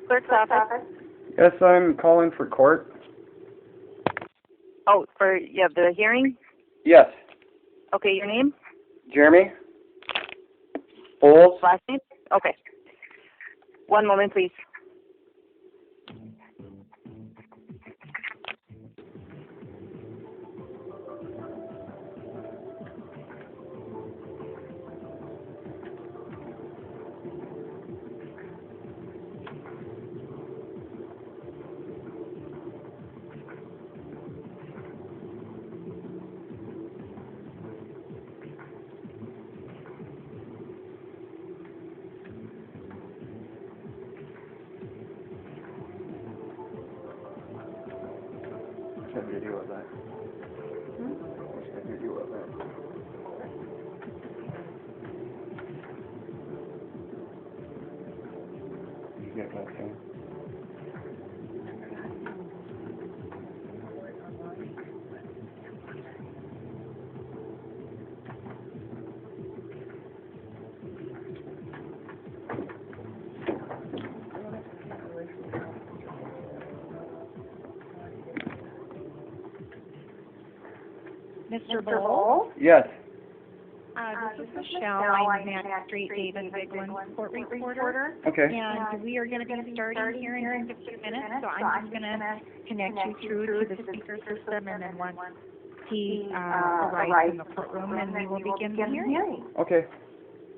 Clerk's office. Yes, I'm calling for court. Oh, for the hearing? Yes. Okay, your name? Jeremy? Bowles? Last name? Okay. One moment, please. What's that video of that? What's that video of that? You get that thing? Mr. Bowles? Yes. This is Michelle. I'm Magistrate David Viglin, court reporter. Okay. And we are going to be starting here in just a few minutes, so I'm just going to connect you through to the speaker system, and then once he arrives in the courtroom, and we will begin the hearing. Okay.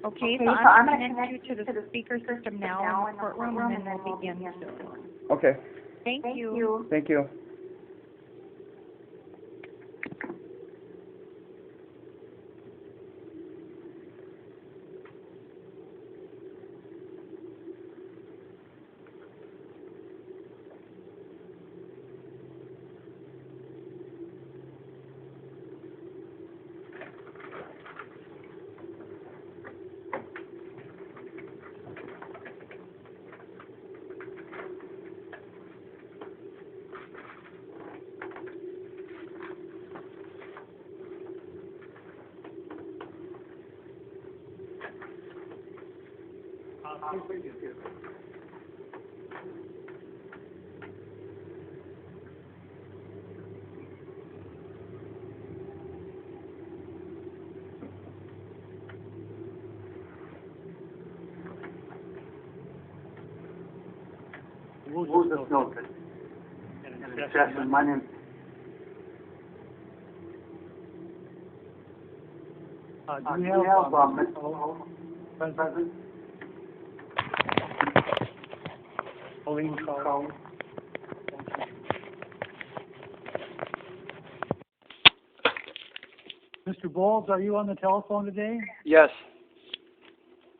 Okay, so I'm going to connect you to the speaker system now in the courtroom, and then we'll begin soon. Okay. Thank you. Thank you. We'll just note that in my name. Do we have Mr. President? Pauline Call. Mr. Bowles, are you on the telephone today? Yes.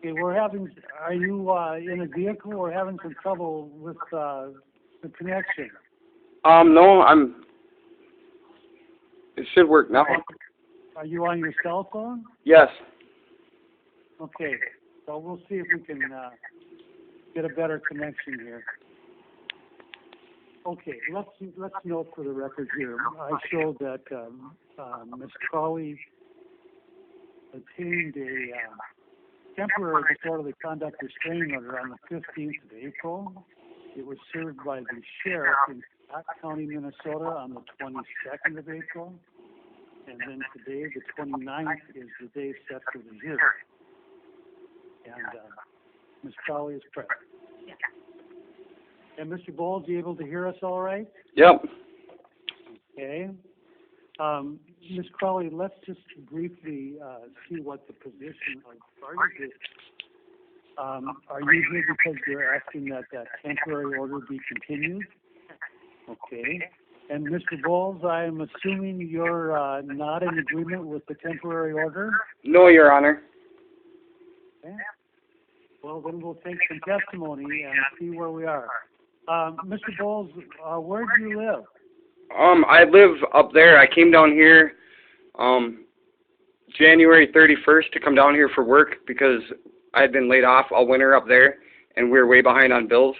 Okay, are you in a vehicle or having some trouble with the connection? No, it should work now. Are you on your cell phone? Yes. Okay, so we'll see if we can get a better connection here. Okay, let's note for the record here. I showed that Ms. Crowley obtained a temporary disorderly conduct restraining order on the 15th of April. It was served by the sheriff in Scott County, Minnesota on the 22nd of April. And then today, the 29th, is the day set for the hearing. And Ms. Crowley is present. Yeah. And Mr. Bowles, you able to hear us all right? Yep. Okay. Ms. Crowley, let's just briefly see what the position of the parties is. Are you here because you're asking that temporary order be continued? Okay. And Mr. Bowles, I'm assuming you're not in agreement with the temporary order? No, Your Honor. Okay. Well, then we'll take some testimony and see where we are. Mr. Bowles, where do you live? I live up there. I came down here January 31st to come down here for work because I had been laid off all winter up there, and we were way behind on bills.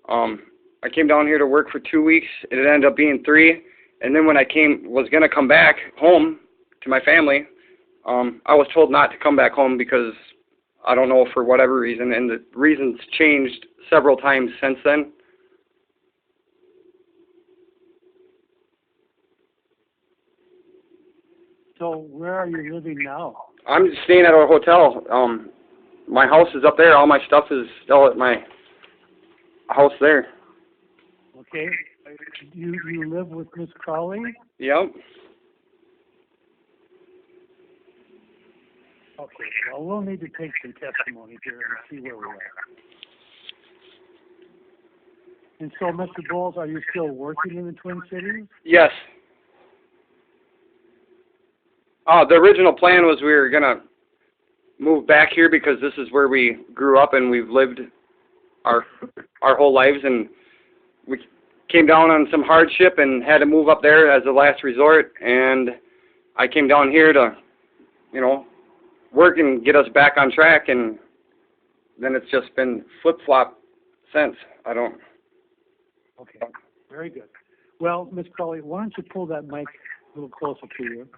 I came down here to work for 2 weeks. It ended up being 3, and then when I was going to come back home to my family, I was told not to come back home because I don't know for whatever reason, and the reasons changed several times since then. So where are you living now? I'm staying at a hotel. My house is up there. All my stuff is still at my house there. Okay. You live with Miss Crowley? Yep. Okay. Well, we'll need to take some testimony here and see where we are. And so, Mr. Bowles, are you still working in the Twin Cities? Yes. The original plan was we were gonna move back here because this is where we grew up and we've lived our whole lives, and we came down on some hardship and had to move up there as a last resort, and I came down here to, you know, work and get us back on track, and then it's just been flip-flop since. I don't... Okay, very good. Well, Ms. Crowley, why don't you pull that mic a little closer to you?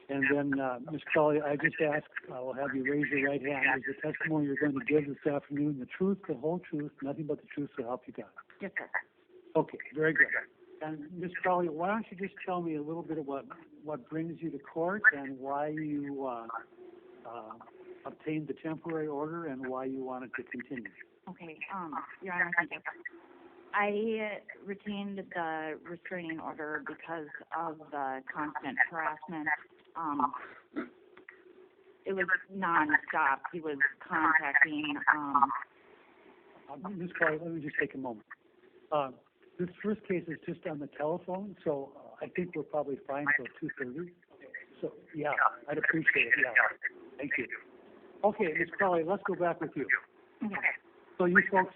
And then, Ms. Crowley, I just ask, I will have you raise your right hand. Is the testimony you're going to give this afternoon the truth, the whole truth, nothing but the truth, so help you God? Yes, sir. Okay, very good. And Ms. Crowley, why don't you just tell me a little bit of what brings you to court and why you obtained the temporary order and why you wanted to continue? Okay, Your Honor, thank you. I retained the restraining order because of the constant harassment. It was nonstop. He was contacting, Ms. Crowley, let me just take a moment. This first case is just on the telephone, so I think we're probably fine till 2:30. So, yeah, I'd appreciate it, yeah. Thank you. Okay, Ms. Crowley, let's go back with you. okay. So you folks,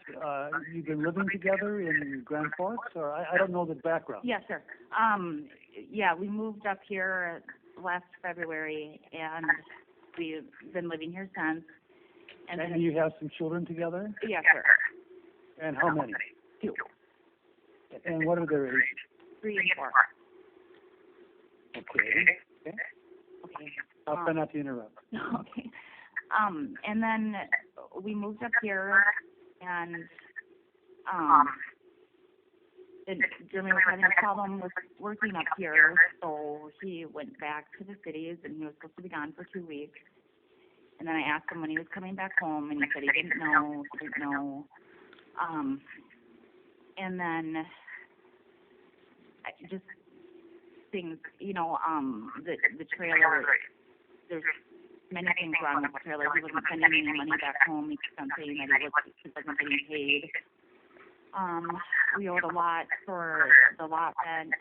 you've been living together in Grandforks, or I don't know the background? Yes, sir. Yeah, we moved up here last February, and we've been living here since. And And you have some children together? yes, sir. And how many? 2, And what are their ages? 3 and 4. Okay. Okay. I'll try not to interrupt. Okay. And then we moved up here, and Jeremy was having a problem with working up here, so he went back to the cities, and he was supposed to be gone for 2 weeks. And then I asked him when he was coming back home, and he said he didn't know. And then just things, you know, the trailer, there's many things wrong with the trailer. He wasn't sending any money back home. He kept on saying that he wasn't getting paid. We owed a lot for the lot rent,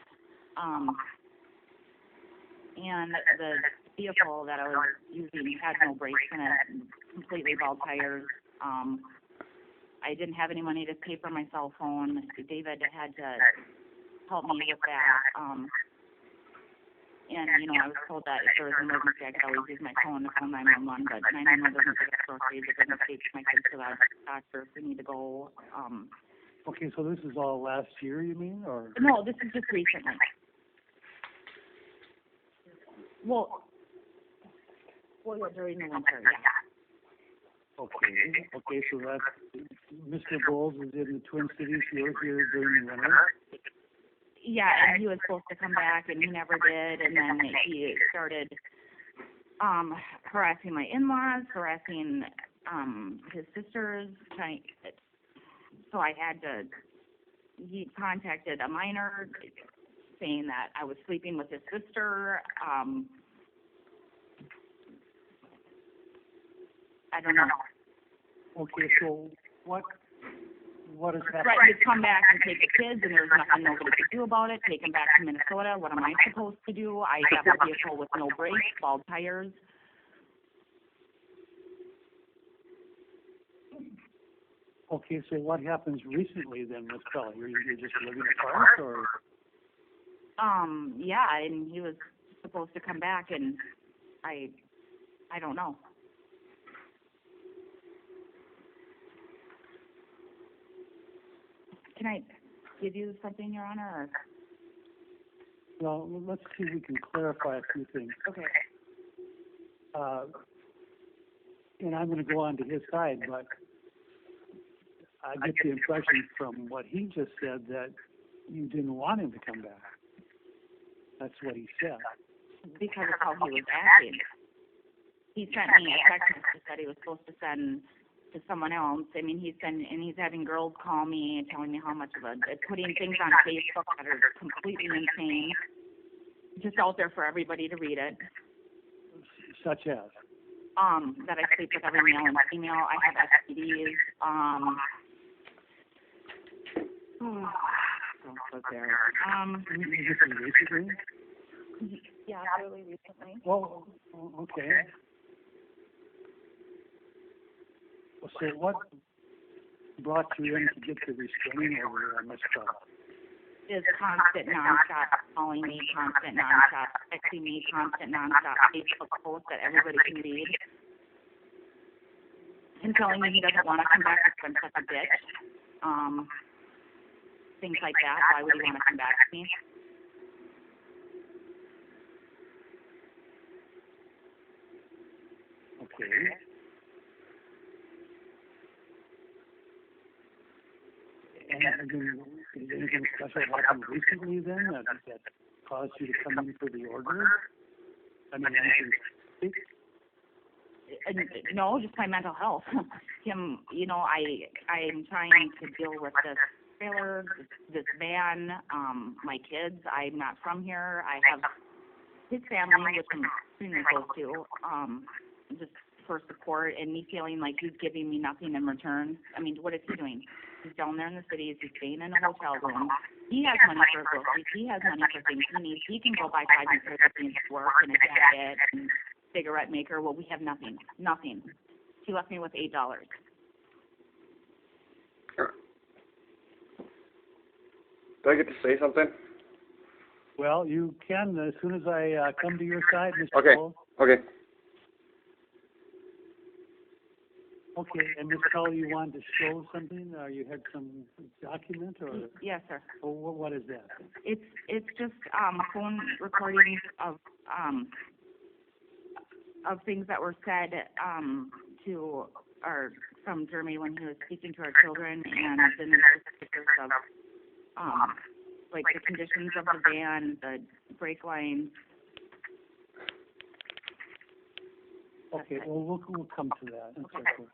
and the vehicle that I was using had no brakes in it, completely bald tires. I didn't have any money to pay for my cell phone. David had to help me with that. And, you know, I was told that if there was an emergency, I could always use my phone to phone 911, but 911 doesn't take groceries. It doesn't take my kids to the doctor if we need to go. Okay, so this is all last year, you mean, or? No, this is just recently. Well, yeah, during the winter, yeah. Okay, so that's, Mr. Bowles is in the Twin Cities, you're here during the winter? Yeah, and he was supposed to come back, and he never did, and then he started harassing my in-laws, harassing his sisters, so I had to, he contacted a minor saying that I was sleeping with his sister. I don't know. Okay, so what has happened? Right, he'd come back and take the kids, and there's nothing nobody could do about it. Take them back to Minnesota. What am I supposed to do? I have a vehicle with no brakes, bald tires. Okay, so what happens recently then, Ms. Crowley? You're just living apart, or? Yeah, and he was supposed to come back, and I don't know. Can I give you something, Your Honor? Or? Well, let's see if we can clarify a few things. Okay. and I'm going to go on to his side, but I get the impression from what he just said that you didn't want him to come back. That's what he said. Because of how he was acting. He sent me a text message that he was supposed to send to someone else. I mean, he's having girls call me and telling me how much of putting things on Facebook that are completely insane, just out there for everybody to read it. Such as? That I sleep with every male and female. I have STDs. Don't go there. Recently? Yeah, really recently. Well, okay. So what brought you in to get the restraining order on this fellow? Is constant nonstop calling me, constant nonstop texting me, constant nonstop Facebook posts that everybody can read, and telling me he doesn't want to come back because I'm such a bitch. Things like that. Why would he want to come back to me? Okay. And did anything special happen recently then that caused you to come in for the order? I mean, anything? No, just my mental health. I'm trying to deal with this trailer, this van, my kids. I'm not from here. I have his family, which I'm extremely close to, just for support, and me feeling like he's giving me nothing in return. I mean, what is he doing? He's down there in the cities. He's staying in a hotel room. He has money for groceries. He has money for things he needs. He can go buy 5 new pairs of jeans at work and a jacket and cigarette maker. Well, we have nothing. Nothing. He left me with $8. Do I get to say something? Well, you can as soon as I come to your side, Mr. Okay. Cole. Okay. Okay, and Ms. Kelly, you wanted to show something? You had some document, or Yes, sir. what is that? It's just phone recordings of things that were said from Jeremy when he was speaking to our children, and then there's just pictures of like the conditions of the van, the brake lines. Okay, well we'll come to that and so forth.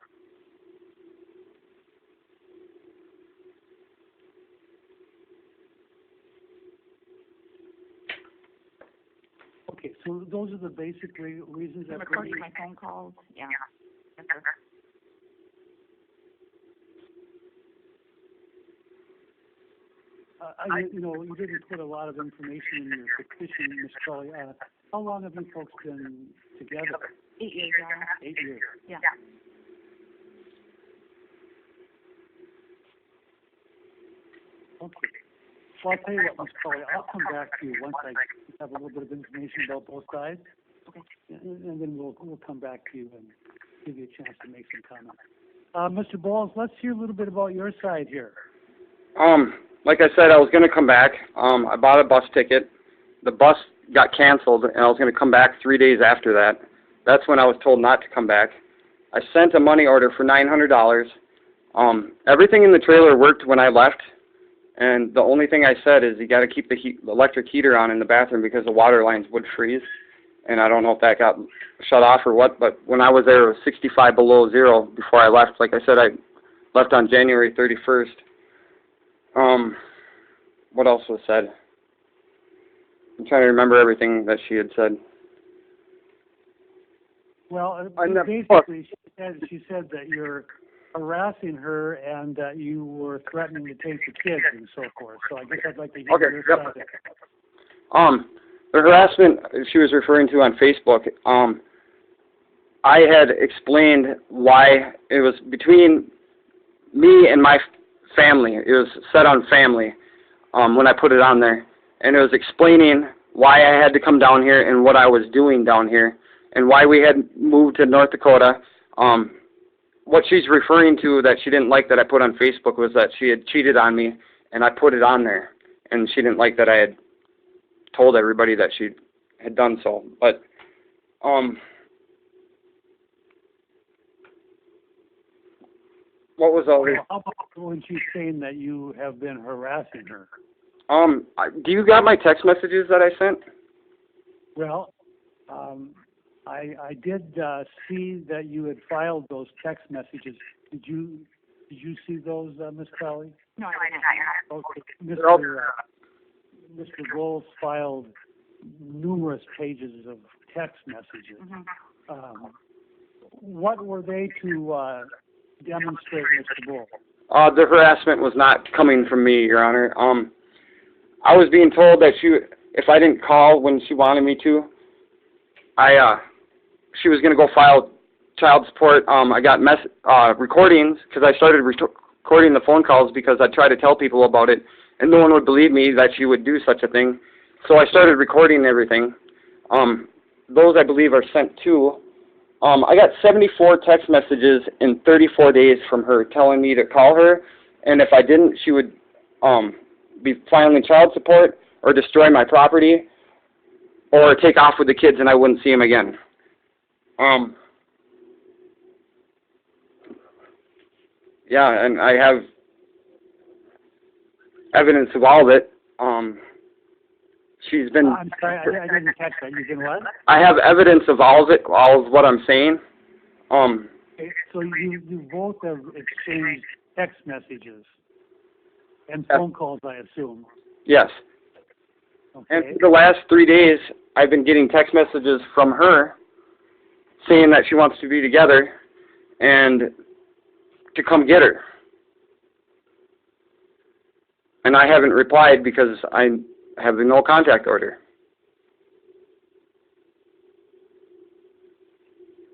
Okay, so those are the basic reasons that. Recording my phone calls. Yeah. Yes, sir. You didn't put a lot of information in your petition, Ms. Kelly. How long have you folks been together? 8 years, Your Honor. 8 years. Yeah. Okay. Well, I'll tell you what, Ms. Kelly, I'll come back to you once I have a little bit of information about both sides. Okay. And then we'll come back to you and give you a chance to make some comments. Mr. Bowles, let's hear a little bit about your side here. Like I said, I was going to come back. I bought a bus ticket. The bus got canceled, and I was going to come back 3 days after that. That's when I was told not to come back. I sent a money order for $900. Everything in the trailer worked when I left, and the only thing I said is you got to keep the electric heater on in the bathroom because the water lines would freeze. And I don't know if that got shut off or what, but when I was there, it was 65 below zero before I left. Like I said, I left on January 31st. What else was said? I'm trying to remember everything that she had said. Well, basically, she said that you're harassing her and that you were threatening to take the kids and so forth. So I guess I'd like to hear your side of it. The harassment she was referring to on Facebook, I had explained why it was between me and my family. It was set on family when I put it on there. And it was explaining why I had to come down here and what I was doing down here and why we had moved to North Dakota. What she's referring to that she didn't like that I put on Facebook was that she had cheated on me, and I put it on there. And she didn't like that I had told everybody that she had done so. But What was all this? How about when she's saying that you have been harassing her? Do you got my text messages that I sent? Well, I did see that you had filed those text messages. Did you see those, Ms. Crowley? No, I did not. Okay. They're all- Mr. Bowles filed numerous pages of text messages. Mm-hmm. What were they to demonstrate, Mr. Bowles? The harassment was not coming from me, Your Honor. I was being told that if I didn't call when she wanted me to, she was going to go file child support. I got recordings because I started recording the phone calls because I tried to tell people about it, and no one would believe me that she would do such a thing. So I started recording everything. Those, I believe, are sent to. I got 74 text messages in 34 days from her telling me to call her, and if I didn't, she would be filing child support or destroy my property or take off with the kids and I wouldn't see them again. Yeah, and I have evidence of all of it. She's been... I'm sorry, I didn't catch that. You can what? I have evidence of all of it, all of what I'm saying. Okay, so you both have exchanged text messages and phone calls, I assume. Yes. Okay. And for the last 3 days, I've been getting text messages from her saying that she wants to be together and to come get her. And I haven't replied because I have the no contact order.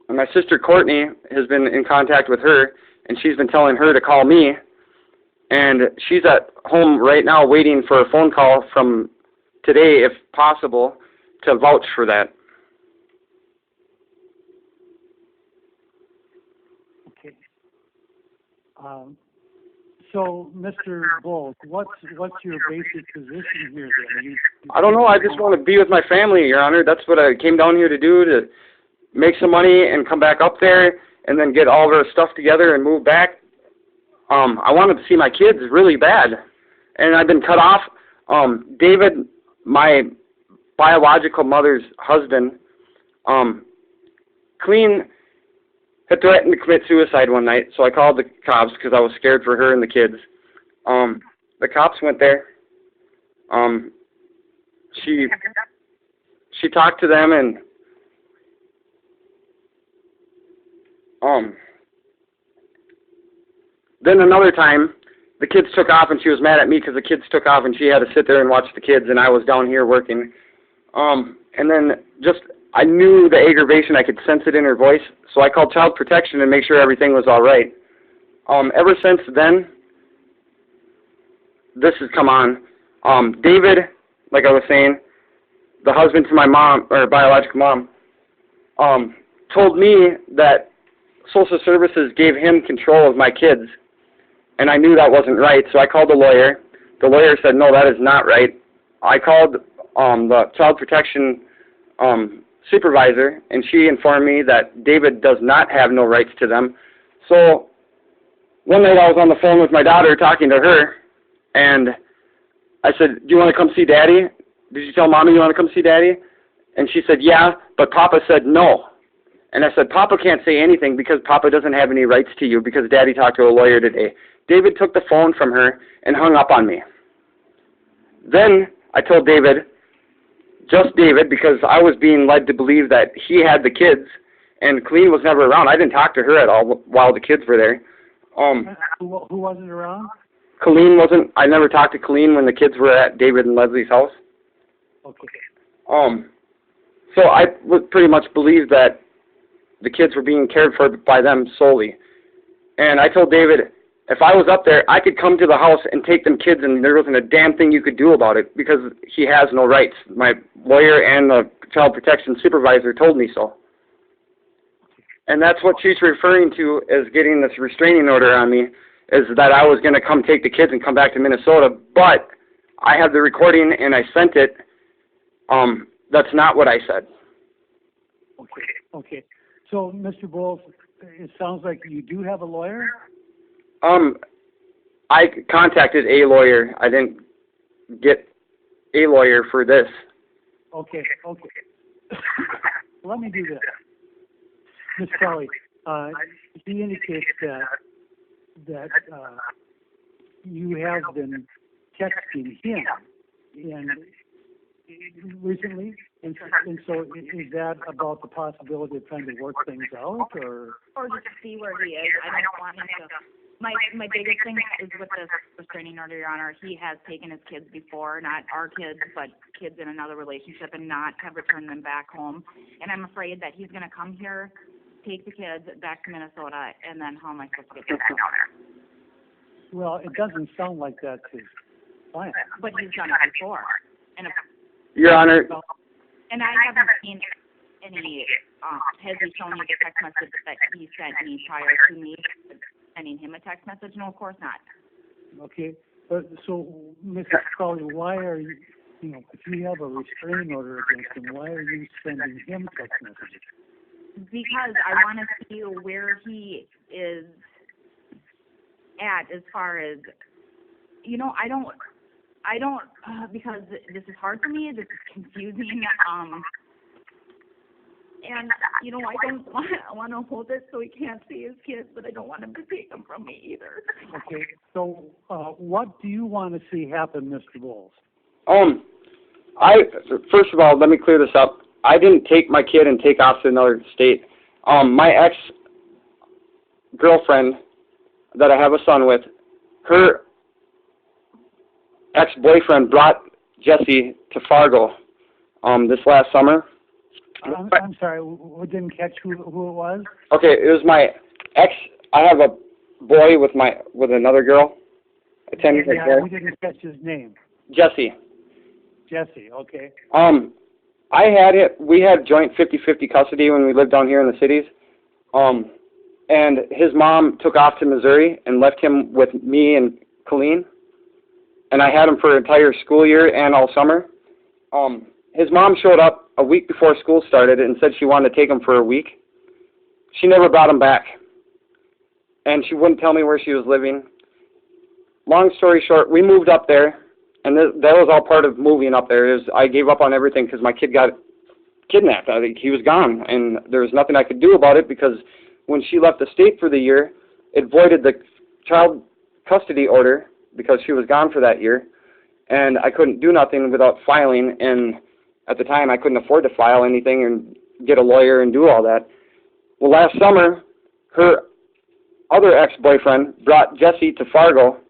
And my sister Courtney has been in contact with her, and she's been telling her to call me. And she's at home right now waiting for a phone call from today, if possible, to vouch for that. Okay. So, Mr. Bowles, what's your basic position here then? I don't know. I just want to be with my family, Your Honor. That's what I came down here to do, to make some money and come back up there and then get all of our stuff together and move back. I wanted to see my kids really bad, and I've been cut off. David, my biological mother's husband, Clean had threatened to commit suicide one night, so I called the cops because I was scared for her and the kids. The cops went there. She talked to them, and then another time, the kids took off, and she was mad at me because the kids took off, and she had to sit there and watch the kids, and I was down here working. And then I knew the aggravation. I could sense it in her voice, so I called Child Protection to make sure everything was all right. Ever since then, this has come on. David, like I was saying, the husband to my mom, or biological mom, told me that Social Services gave him control of my kids, and I knew that wasn't right, so I called the lawyer. The lawyer said, no, that is not right. I called the Child Protection supervisor, and she informed me that David does not have no rights to them. So one night I was on the phone with my daughter talking to her, and I said, do you want to come see Daddy? Did you tell Mommy you want to come see Daddy? And she said, yeah, but Papa said no. And I said, Papa can't say anything because Papa doesn't have any rights to you because Daddy talked to a lawyer today. David took the phone from her and hung up on me. Then I told David, just David, because I was being led to believe that he had the kids, and Colleen was never around. I didn't talk to her at all while the kids were there. Who wasn't around? Colleen wasn't. I never talked to Colleen when the kids were at David and Leslie's house. Okay. So I would pretty much believe that the kids were being cared for by them solely. And I told David, if I was up there, I could come to the house and take them kids, and there wasn't a damn thing you could do about it because he has no rights. My lawyer and the Child Protection supervisor told me so. And that's what she's referring to as getting this restraining order on me, is that I was going to come take the kids and come back to Minnesota, but I have the recording and I sent it. That's not what I said. Okay. So, Mr. Bowles, it sounds like you do have a lawyer? I contacted a lawyer. I didn't get a lawyer for this. Okay. Let me do this. Ms. Crowley, he indicates that you have been texting him recently, and so is that about the possibility of trying to work things out, or just to see where he is. I don't want him to. My biggest thing is with this restraining order, Your Honor. He has taken his kids before, not our kids, but kids in another relationship, and not have returned them back home. And I'm afraid that he's going to come here, take the kids back to Minnesota, and then how am I supposed to get them back down there? well, it doesn't sound like that's his plan. But he's done it before. Your Honor, And I haven't seen any, has he shown you the text message that he sent me prior to me sending him a text message? No, of course not. Okay, but so, Mrs. Crowley, why are you, if you have a restraining order against him, why are you sending him text messages? Because I want to see where he is at as far as, I don't, because this is hard for me, this is confusing, and, I want to hold it so he can't see his kids, but I don't want him to take them from me either. Okay, so, what do you want to see happen, Mr. Bowles? First of all, let me clear this up. I didn't take my kid and take off to another state. My ex-girlfriend that I have a son with, her ex-boyfriend brought Jesse to Fargo this last summer. I'm sorry, we didn't catch who it was? Okay, it was my ex. I have a boy with another girl. Attending Yeah, there. we didn't catch his name. Jesse. Jesse, okay. We had joint 50-50 custody when we lived down here in the cities. And his mom took off to Missouri and left him with me and Colleen. And I had him for an entire school year and all summer. His mom showed up a week before school started and said she wanted to take him for a week. She never brought him back. And she wouldn't tell me where she was living. Long story short, we moved up there. And that was all part of moving up there. I gave up on everything because my kid got kidnapped. He was gone, and there was nothing I could do about it because when she left the state for the year, it voided the child custody order because she was gone for that year, and I couldn't do nothing without filing. And at the time, I couldn't afford to file anything and get a lawyer and do all that. Well, last summer, her other ex-boyfriend brought Jesse to Fargo.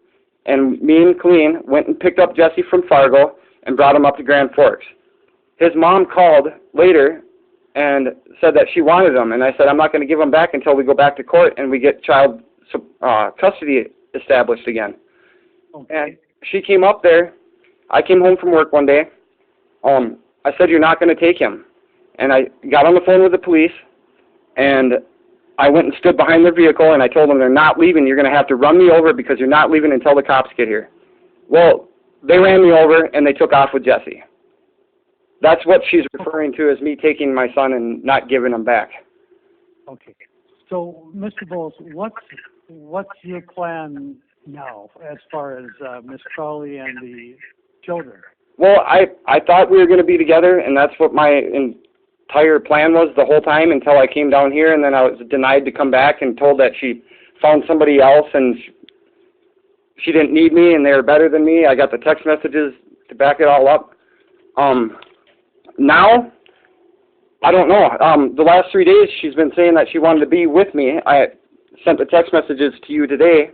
And me and Colleen went and picked up Jesse from Fargo and brought him up to Grandforks. His mom called later and said that she wanted him. And I said, I'm not going to give him back until we go back to court and we get child custody established again. Okay. And she came up there. I came home from work one day. I said, you're not going to take him. And I got on the phone with the police, and I went and stood behind their vehicle, and I told them they're not leaving. You're going to have to run me over because you're not leaving until the cops get here. Well, they ran me over, and they took off with Jesse. That's what she's referring to as me taking my son and not giving him back. Okay. So, Mr. Bowles, what's your plan now as far as Miss Crowley and the children? Well, I thought we were going to be together, and that's what my entire plan was the whole time until I came down here, and then I was denied to come back and told that she found somebody else and she didn't need me and they were better than me. I got the text messages to back it all up. Now, I don't know. The last 3 days she's been saying that she wanted to be with me. I sent the text messages to you today,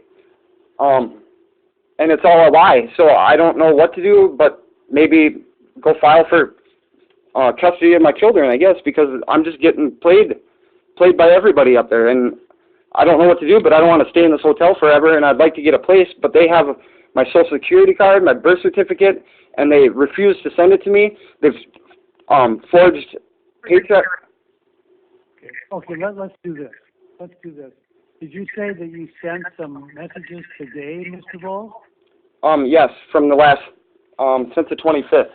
and it's all a lie. So I don't know what to do, but maybe go file for custody of my children, I guess, because I'm just getting played by everybody up there, and I don't know what to do, but I don't want to stay in this hotel forever, and I'd like to get a place, but they have my Social Security card, my birth certificate, and they refuse to send it to me. They've forged paycheck. Okay, let's do this. Did you say that you sent some messages today, Mr. Bowles? Yes, from the last, since the 25th.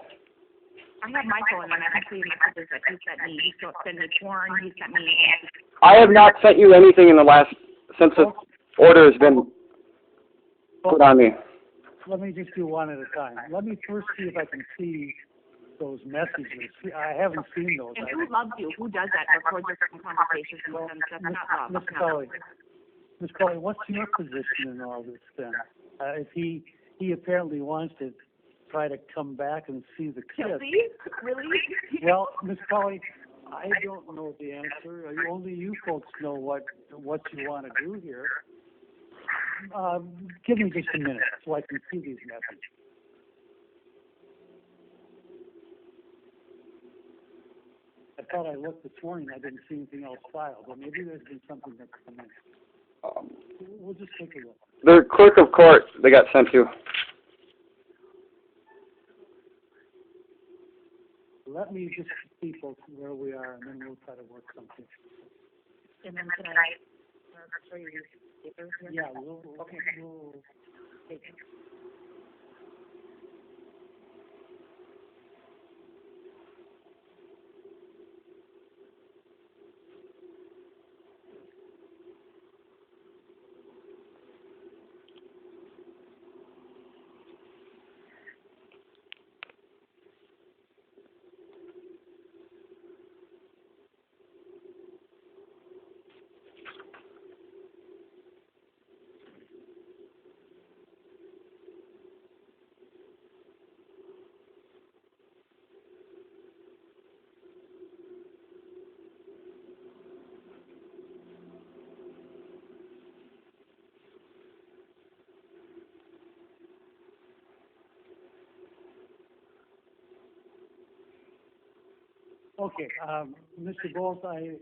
I have my phone, and I can see messages that he sent me. He sent me porn, he sent me... I have not sent you anything in the last, since the order has been put on me. Let me just do one at a time. Let me first see if I can see those messages. I haven't seen those. And who loves you? Who does that? Records your conversations with them. That's not love. Miss Crowley, Miss Crowley, what's your position in all this then? If he apparently wants to try to come back and see the kids. Really? Well, Miss Crowley, I don't know the answer. Only you folks know what you want to do here. Give me just a minute so I can see these messages. I thought I looked this morning. I didn't see anything else filed, but maybe there's been something that's come in. We'll just take a look. The clerk of court they got sent to. Let me just see, folks, where we are, and then we'll try to work something. And then can I show you your papers here? Yeah, we'll take it. Okay, Mr. Bowles, I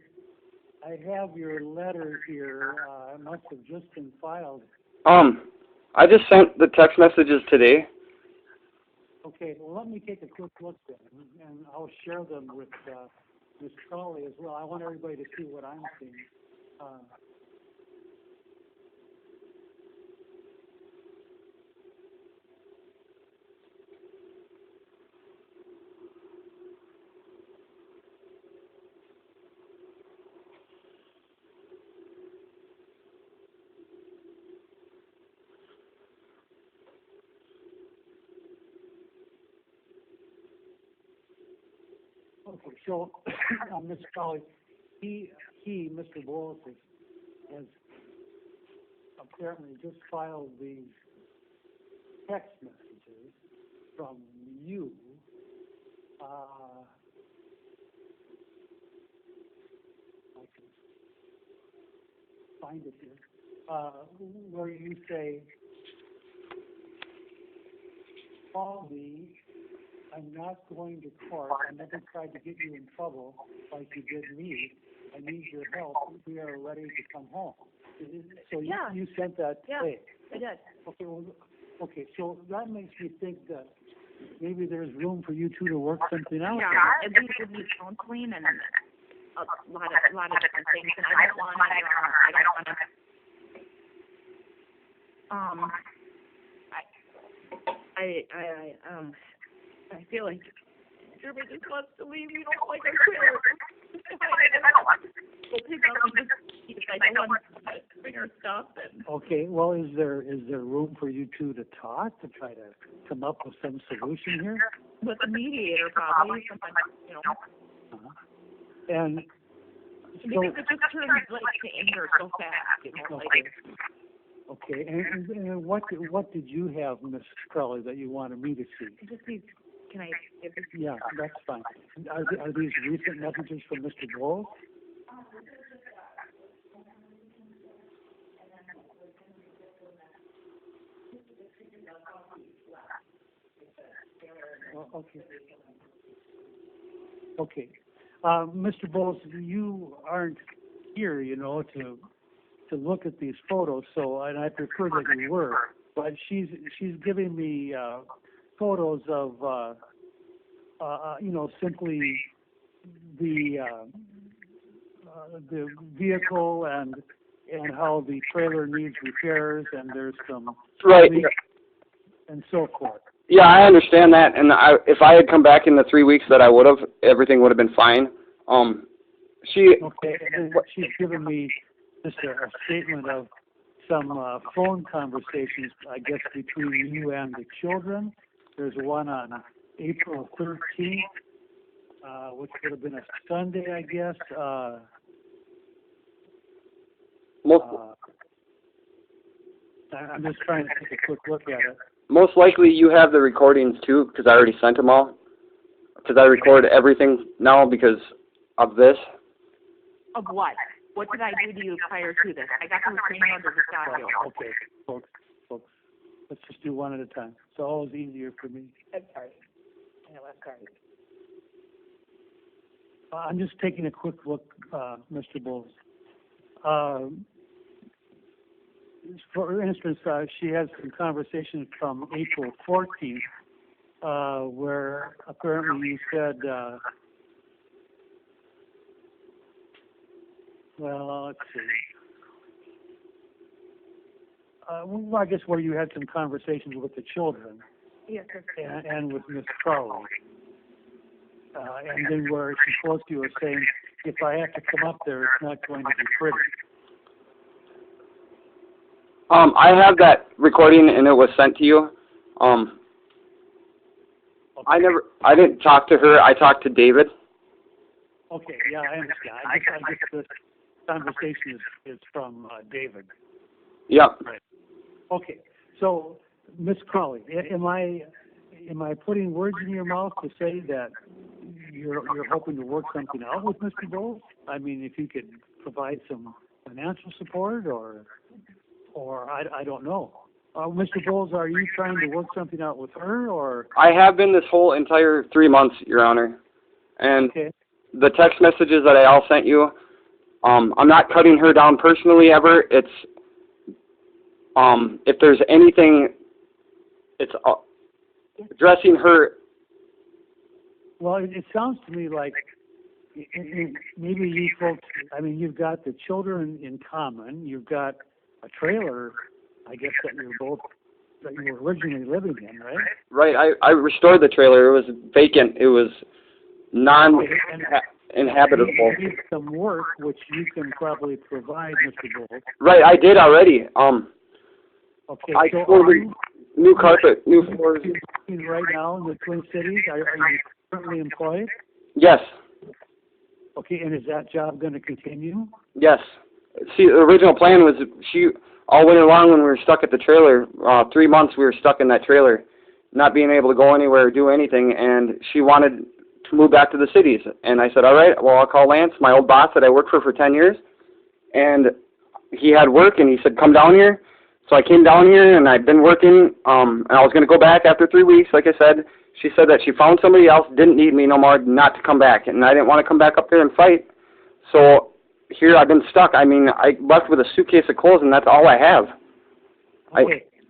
have your letter here. It must have just been filed. I just sent the text messages today. Okay, well, let me take a quick look then, and I'll share them with Ms. Crowley as well. I want everybody to see what I'm seeing. Okay, so, Ms. Crowley, Mr. Bowles, has apparently just filed these text messages from you. I can find it here, where you say, call me. I'm not going to court. I never tried to get you in trouble like you did me. I need your help. We are ready to come home. So you sent that today? Yeah, I did. Okay, well, okay, so that makes me think that maybe there's room for you two to work something out. Yeah, and we would need counseling and a lot of different things, and I don't want to, I feel like everybody just wants to leave. We don't like our trailer. I don't want to go pick up and just keep it. I don't want to bring our stuff. Okay, well, is there room for you two to talk, to try to come up with some solution here? With a mediator, probably. And so, because it just turns like to anger so fast, Okay, and what did you have, Miss Crowley, that you wanted me to see? Just these. Can I give this? Yeah, that's fine. Are these recent messages from Mr. Bowles? Okay. Okay. Mr. Bowles, you aren't here, to look at these photos, and I prefer that you were. But she's giving me photos of simply the vehicle and how the trailer needs repairs, and there's some Right. and so forth. Yeah, I understand that, and if I had come back in the 3 weeks that I would have, everything would have been fine. Okay, and she's given me just a statement of some phone conversations, I guess, between you and the children. There's one on April 13th, which would have been a Sunday, I guess. I'm just trying to take a quick look at it. Most likely you have the recordings too, because I already sent them all. Because I record everything now because of this. Of what? What did I do to you prior to this? I got the restraining order to stop you. Okay, folks, let's just do one at a time. It's always easier for me. I'm sorry. I know, I'm sorry. I'm just taking a quick look, Mr. Bowles. For instance, she has some conversations from April 14th, where apparently you said, well, let's see. Well, I guess where you had some conversations with the children. Yes, sir. And with Miss Crowley. And then where she close to you was saying, if I have to come up there, it's not going to be pretty. I have that recording and it was sent to you. Okay. I didn't talk to her. I talked to David. Okay, yeah, I understand. I guess this conversation is from David. Yep. Right. Okay, so Miss Crowley, am I putting words in your mouth to say that you're hoping to work something out with Mr. Bowles? I mean, if you could provide some financial support, or I don't know. Mr. Bowles, are you trying to work something out with her, or? I have been this whole entire 3 months, Your Honor. And Okay. the text messages that I all sent you, I'm not cutting her down personally ever. It's, if there's anything, it's addressing her. Well, it sounds to me like maybe you folks, I mean, you've got the children in common, you've got a trailer, I guess, that you were originally living in, right? Right, I restored the trailer. It was vacant. It was non-inhabitable. You need some work, which you can probably provide, Mr. Bowles. Right, I did already. Okay, I so ordered new carpet, new floors. right now in the Twin Cities, are you currently employed? Yes, Okay, and is that job going to continue? yes. See, the original plan was all winter long when we were stuck at the trailer, 3 months we were stuck in that trailer, not being able to go anywhere or do anything, and she wanted to move back to the cities. And I said, all right, well, I'll call Lance, my old boss that I worked for 10 years, and he had work, and he said, come down here. So I came down here, and I've been working, and I was going to go back after 3 weeks, like I said. She said that she found somebody else, didn't need me no more, not to come back, and I didn't want to come back up there and fight. So here I've been stuck. I mean, I left with a suitcase of clothes, and that's all I have.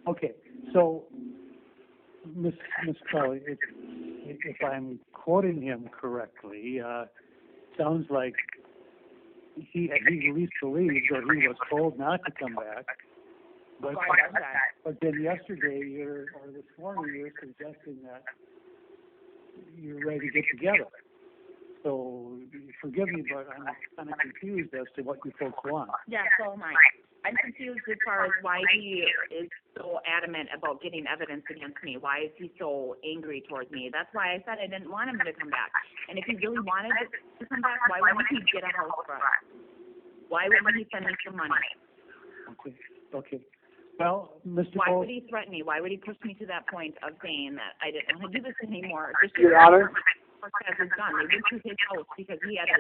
Okay. So, Miss Crowley, if I'm quoting him correctly, sounds like he at least believes that he was told not to come back. But then yesterday, or this morning, you're suggesting that you're ready to get together. So, forgive me, but I'm kind of confused as to what you folks want. Yeah, so am I. I'm confused as far as why he is so adamant about getting evidence against me. Why is he so angry towards me? That's why I said I didn't want him to come back. And if he really wanted to come back, why wouldn't he get a house for us? Why wouldn't he send me some money? Okay. Well, Mr. Why Bowles, would he threaten me? Why would he push me to that point of saying that I didn't want to do this anymore? Just Your Honor? has his gun. They went to his house because they have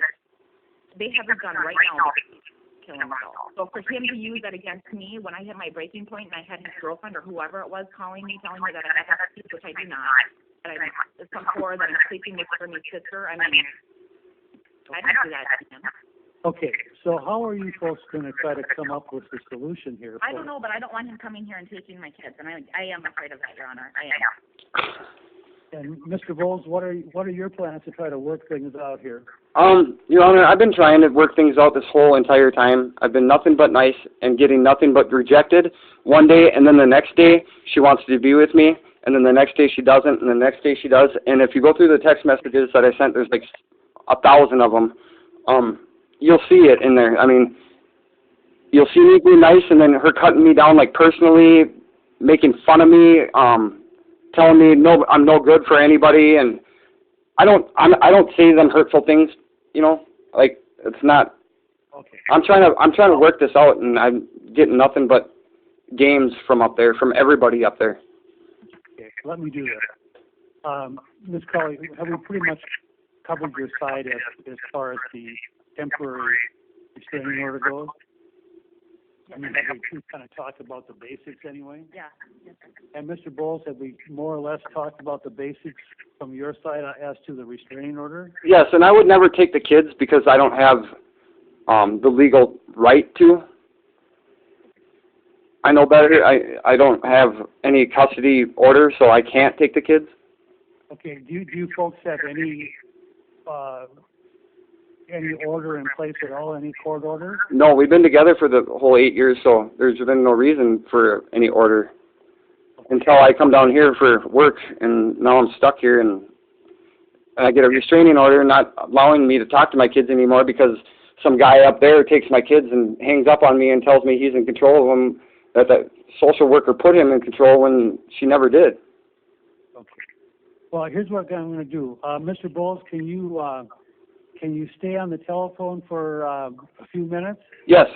his gun right now to kill himself. So for him to use that against me when I hit my breaking point and I had his girlfriend or whoever it was calling me, telling me that I had to sleep, which I do not, that I'm some poor, that I'm sleeping with Bernie's sister, I mean, I didn't do that to him. okay, so how are you folks going to try to come up with a solution here? I don't know, but I don't want him coming here and taking my kids, and I am afraid of that, Your Honor. I am. And Mr. Bowles, what are your plans to try to work things out here? Your Honor, I've been trying to work things out this whole entire time. I've been nothing but nice and getting nothing but rejected one day, and then the next day she wants to be with me, and then the next day she doesn't, and the next day she does. And if you go through the text messages that I sent, there's like 1,000 of them. You'll see it in there. I mean, you'll see me be nice, and then her cutting me down, like, personally, making fun of me, telling me no, I'm no good for anybody, and I don't say them hurtful things, you know, like, it's not, Okay. I'm trying to work this out, and I'm getting nothing but games from up there, from everybody up there. Okay, let me do that. Ms. Crowley, have we pretty much covered your side as far as the temporary restraining order goes? I mean, have we kind of talked about the basics anyway? Yeah. And Mr. Bowles, have we more or less talked about the basics from your side as to the restraining order? Yes, and I would never take the kids because I don't have the legal right to. I know better. I don't have any custody order, so I can't take the kids. Okay, do you folks have any order in place at all, any court order? No, we've been together for the whole 8 years, so there's been no reason for any order until I come down here for work, and now I'm stuck here, and I get a restraining order not allowing me to talk to my kids anymore because some guy up there takes my kids and hangs up on me and tells me he's in control of them, that the social worker put him in control when she never did. Okay. Well, here's what I'm going to do. Mr. Bowles, can you stay on the telephone for a few minutes? Yes.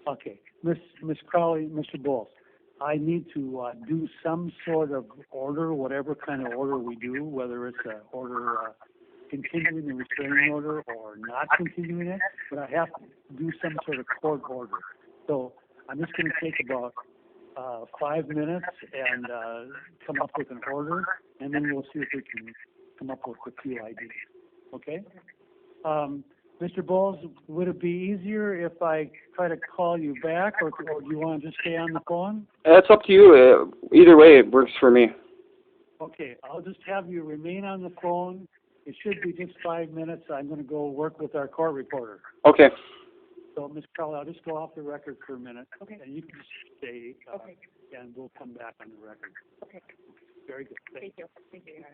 Okay. Miss Crowley, Mr. Bowles, I need to do some sort of order, whatever kind of order we do, whether it's an order continuing the restraining order or not continuing it, but I have to do some sort of court order. So I'm just going to take about 5 minutes and come up with an order, and then we'll see if we can come up with a few ideas. Okay? Mr. Bowles, would it be easier if I try to call you back, or do you want to just stay on the phone? It's up to you. Either way, it works for me. Okay, I'll just have you remain on the phone. It should be just 5 minutes. I'm going to go work with our court reporter. Okay. So, Ms. Crowley, I'll just go off the record for a minute. Okay. And you can just stay, Okay. and we'll come back on the record. Okay. Very good. Thank you. Thank you.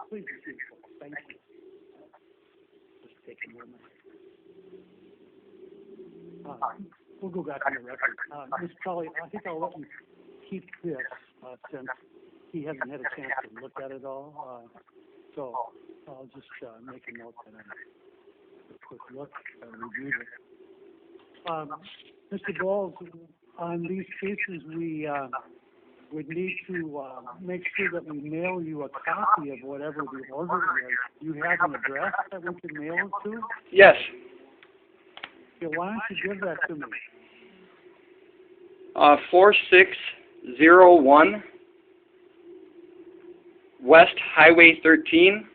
Please be seated, folks. Thank you. Just take a moment. We'll go back on the record. Ms. Crowley, I think I'll let you keep this since he hasn't had a chance to look at it all. So I'll just make a note that I took a quick look, reviewed it. Mr. Bowles, on these cases, we would need to make sure that we mail you a copy of whatever the order is. Do you have an address that we can mail it to? Yes. Okay, why don't you give that to me? 4601 West Highway 13,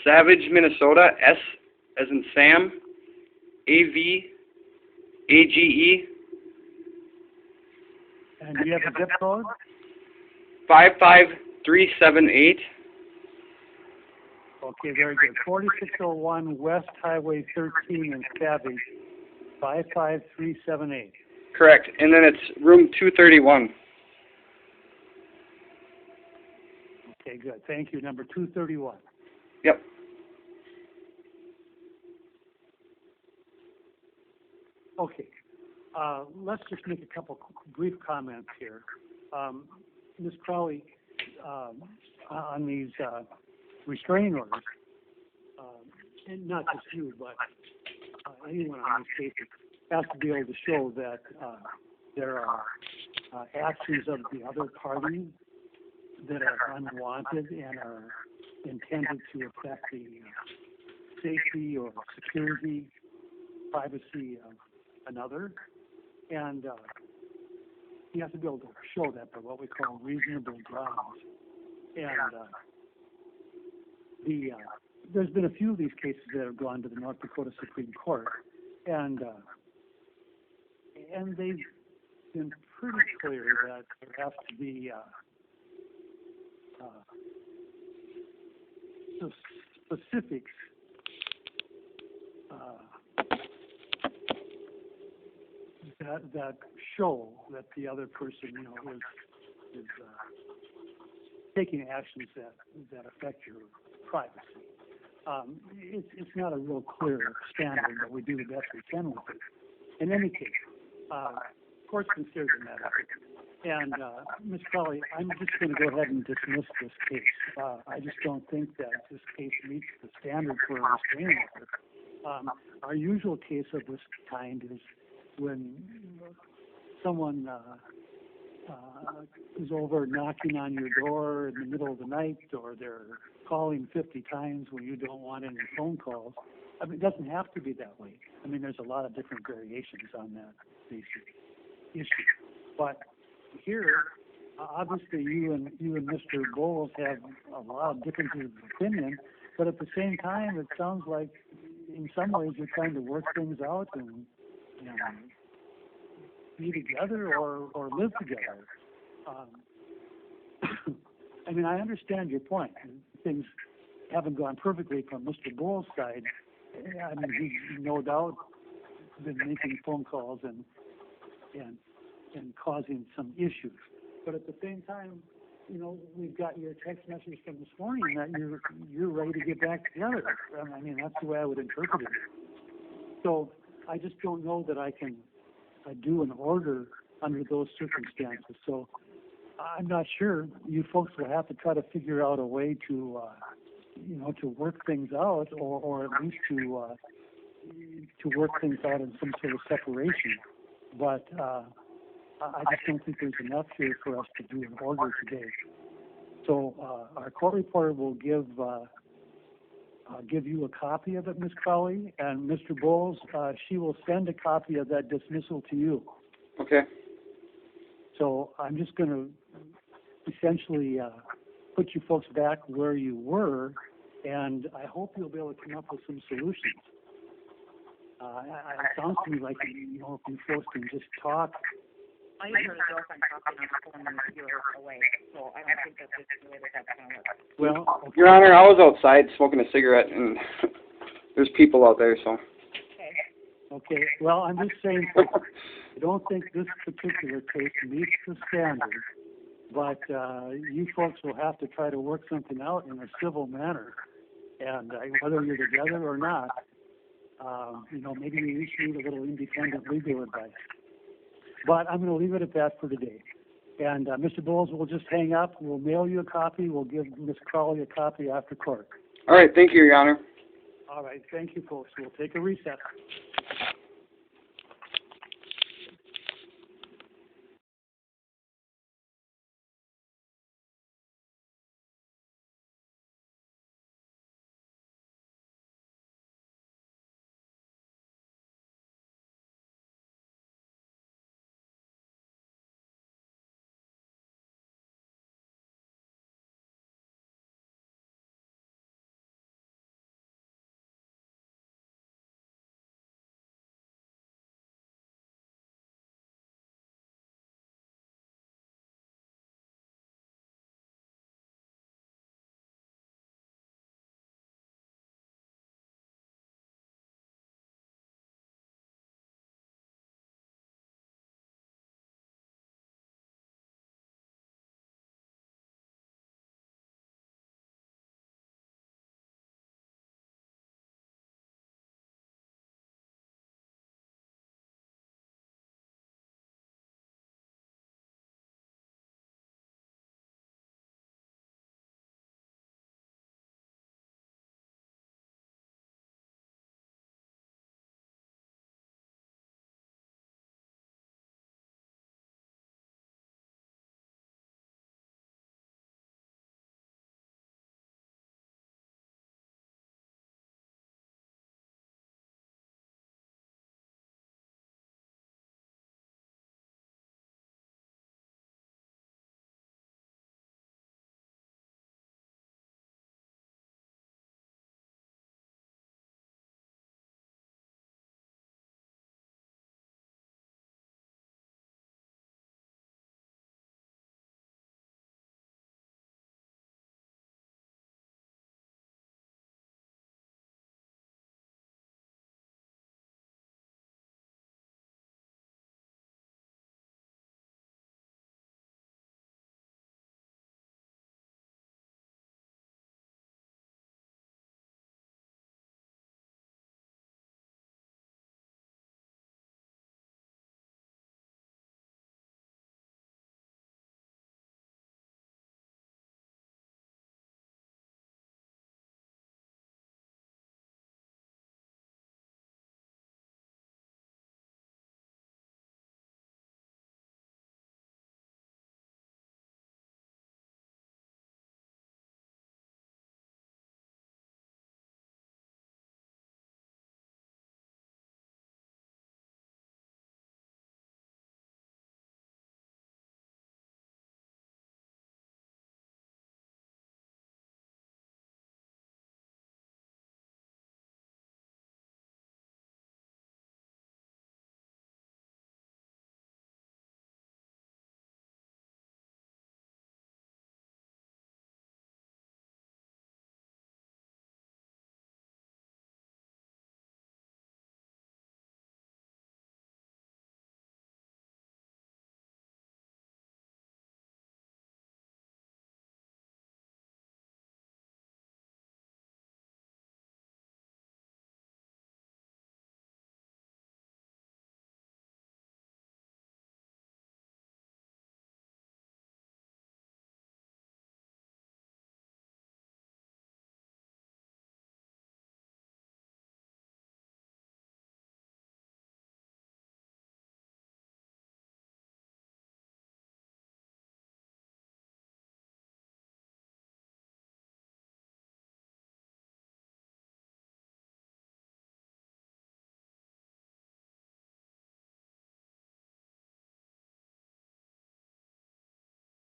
Savage, Minnesota. S as in Sam, AV, AGE. And do you have a zip code? 55378. Okay, very good. 4601 West Highway 13 in Savage, 55378. Correct. And then it's room 231. Okay, good. Thank you. Number 231. Yep. Okay. Let's just make a couple brief comments here. Ms. Crowley, on these restraining orders, and not just you, but anyone on these cases, has to be able to show that there are actions of the other party that are unwanted and are intended to affect the safety or security, privacy of another. And you have to be able to show that by what we call reasonable grounds. And there's been a few of these cases that have gone to the North Dakota Supreme Court, and they've been pretty clear that there has to be specifics that show that the other person, is taking actions that affect your privacy. It's not a real clear standard, but we do the best we can with it. In any case, courts consider the matter. And Ms. Crowley, I'm just going to go ahead and dismiss this case. I just don't think that this case meets the standard for a restraining order. Our usual case of this kind is when someone is over knocking on your door in the middle of the night, or they're calling 50 times when you don't want any phone calls. I mean, it doesn't have to be that way. I mean, there's a lot of different variations on that issue. But here, obviously, you and Mr. Bowles have a lot of differences of opinion, but at the same time, it sounds like in some ways you're trying to work things out and be together or live together. I mean, I understand your point. Things haven't gone perfectly from Mr. Bowles' side. I mean, he's no doubt been making phone calls and causing some issues. But at the same time, we've got your text message from this morning that you're ready to get back together. I mean, that's the way I would interpret it. So I just don't know that I can do an order under those circumstances. So I'm not sure. You folks will have to try to figure out a way to to work things out, or at least to work things out in some sort of separation. But I just don't think there's enough here for us to do an order today. So our court reporter will give you a copy of it, Ms. Crowley, and Mr. Bowles, she will send a copy of that dismissal to you. Okay. So I'm just going to essentially put you folks back where you were, and I hope you'll be able to come up with some solutions. It sounds to me like, if you folks can just talk. I heard a girlfriend talking on the phone and you're away, so I don't think that's the way that's going to work. Well, okay. Your Honor, I was outside smoking a cigarette, and there's people out there, so. Okay. Okay. Well, I'm just saying, I don't think this particular case meets the standard, but you folks will have to try to work something out in a civil manner. And whether you're together or not, maybe you each need a little independent legal advice. But I'm going to leave it at that for today. And Mr. Bowles will just hang up. We'll mail you a copy. We'll give Ms. Crowley a copy after court. All right, thank you, Your Honor. All right, thank you, folks. We'll take a recess.